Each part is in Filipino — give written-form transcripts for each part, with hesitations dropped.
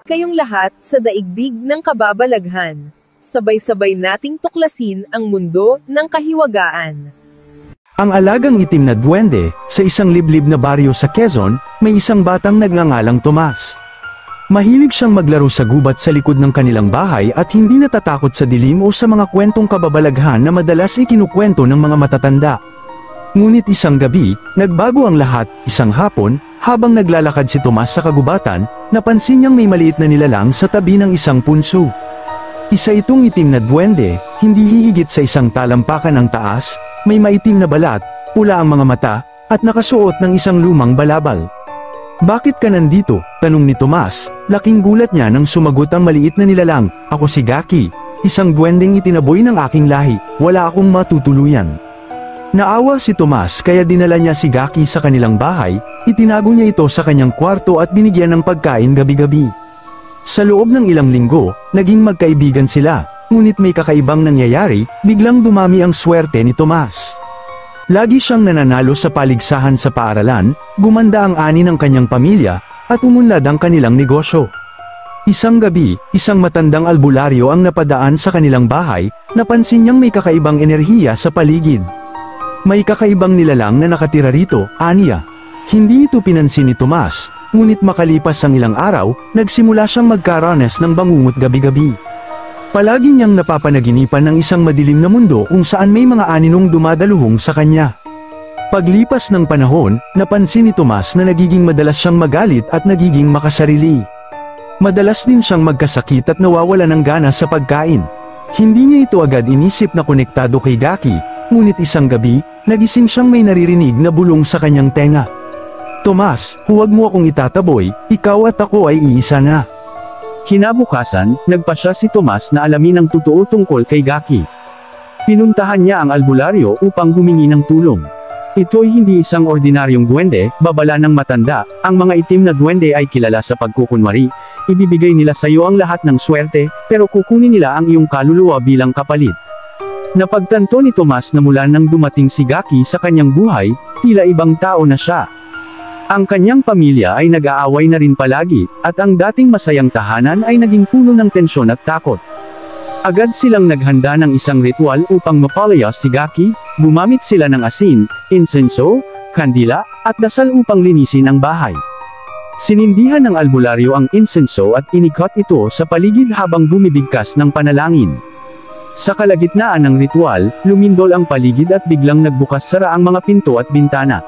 kayong lahat sa daigdig ng kababalaghan. Sabay-sabay nating tuklasin ang mundo ng kahiwagaan. Ang alagang itim na duwende, sa isang liblib na baryo sa Quezon, may isang batang nagngangalang Tomas. Mahilig siyang maglaro sa gubat sa likod ng kanilang bahay at hindi natatakot sa dilim o sa mga kwentong kababalaghan na madalas ikinukwento ng mga matatanda. Ngunit isang gabi, nagbago ang lahat. Isang hapon, habang naglalakad si Tomas sa kagubatan, napansin niyang may maliit na nilalang sa tabi ng isang punso. Isa itong itim na duwende, hindi hihigit sa isang talampakan ang taas, may maitim na balat, pula ang mga mata, at nakasuot ng isang lumang balabal. "Bakit ka nandito?" tanong ni Tomas. Laking gulat niya nang sumagot ang maliit na nilalang, "Ako si Gaki, isang duwendeng itinaboy ng aking lahi, wala akong matutuluyan." Naawa si Tomas kaya dinala niya si Gaki sa kanilang bahay, itinago niya ito sa kanyang kwarto at binigyan ng pagkain gabi-gabi. Sa loob ng ilang linggo, naging magkaibigan sila, ngunit may kakaibang nangyayari, biglang dumami ang swerte ni Tomas. Lagi siyang nananalo sa paligsahan sa paaralan, gumanda ang ani ng kanyang pamilya, at umunlad ang kanilang negosyo. Isang gabi, isang matandang albularyo ang napadaan sa kanilang bahay, napansin niyang may kakaibang enerhiya sa paligid. May kakaibang nilalang na nakatira rito, aniya. Hindi ito pinansin ni Tomas, ngunit makalipas ang ilang araw, nagsimula siyang magkaranas ng bangungot gabi-gabi. Palagi niyang napapanaginipan ng isang madilim na mundo kung saan may mga aninong dumadaluhong sa kanya. Paglipas ng panahon, napansin ni Tomas na nagiging madalas siyang magalit at nagiging makasarili. Madalas din siyang magkasakit at nawawala ng gana sa pagkain. Hindi niya ito agad inisip na konektado kay Gaki, ngunit isang gabi, nagising siyang may naririnig na bulong sa kanyang tenga. "Tomas, huwag mo akong itataboy, ikaw at ako ay iisa na." Kinabukasan, nagpasya si Tomas na alamin ang totoo tungkol kay Gaki. Pinuntahan niya ang albularyo upang humingi ng tulong. Ito ay hindi isang ordinaryong duwende, babala ng matanda, ang mga itim na duwende ay kilala sa pagkukunwari, ibibigay nila sa iyo ang lahat ng swerte, pero kukunin nila ang iyong kaluluwa bilang kapalit. Napagtanto ni Tomas na mula nang dumating si Gaki sa kanyang buhay, tila ibang tao na siya. Ang kanyang pamilya ay nag-aaway na rin palagi, at ang dating masayang tahanan ay naging puno ng tensyon at takot. Agad silang naghanda ng isang ritual upang mapalaya si Gaki, gumamit sila ng asin, insenso, kandila, at dasal upang linisin ang bahay. Sinindihan ng albularyo ang insenso at inikot ito sa paligid habang bumibigkas ng panalangin. Sa kalagitnaan ng ritual, lumindol ang paligid at biglang nagbukas sara ang mga pinto at bintana.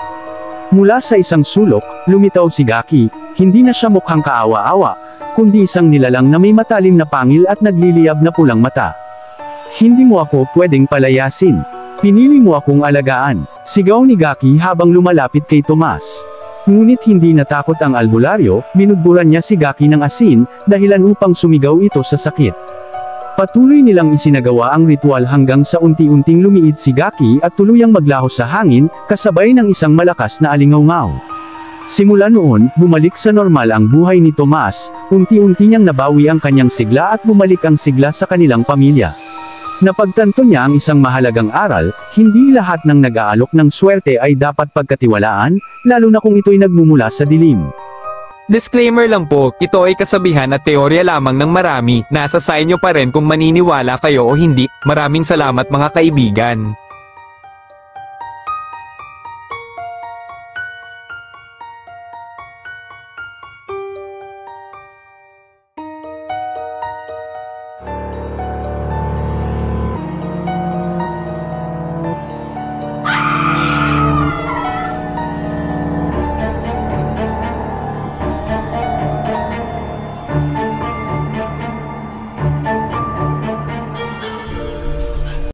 Mula sa isang sulok, lumitaw si Gaki, hindi na siya mukhang kaawa-awa, kundi isang nilalang na may matalim na pangil at nagliliyab na pulang mata. "Hindi mo ako pwedeng palayasin. Pinili mo akong alagaan," sigaw ni Gaki habang lumalapit kay Tomas. Ngunit hindi natakot ang albularyo, binudburan niya si Gaki ng asin, dahilan upang sumigaw ito sa sakit. Patuloy nilang isinagawa ang ritual hanggang sa unti-unting lumiit si Gaki at tuluyang maglaho sa hangin, kasabay ng isang malakas na alingawngaw. Simula noon, bumalik sa normal ang buhay ni Tomas, unti-unti niyang nabawi ang kanyang sigla at bumalik ang sigla sa kanilang pamilya. Napagtanto niya ang isang mahalagang aral, hindi lahat ng nag-aalok ng swerte ay dapat pagkatiwalaan, lalo na kung ito'y nagmumula sa dilim. Disclaimer lang po, ito ay kasabihan at teorya lamang ng marami, nasa sa inyo pa rin kung maniniwala kayo o hindi. Maraming salamat mga kaibigan.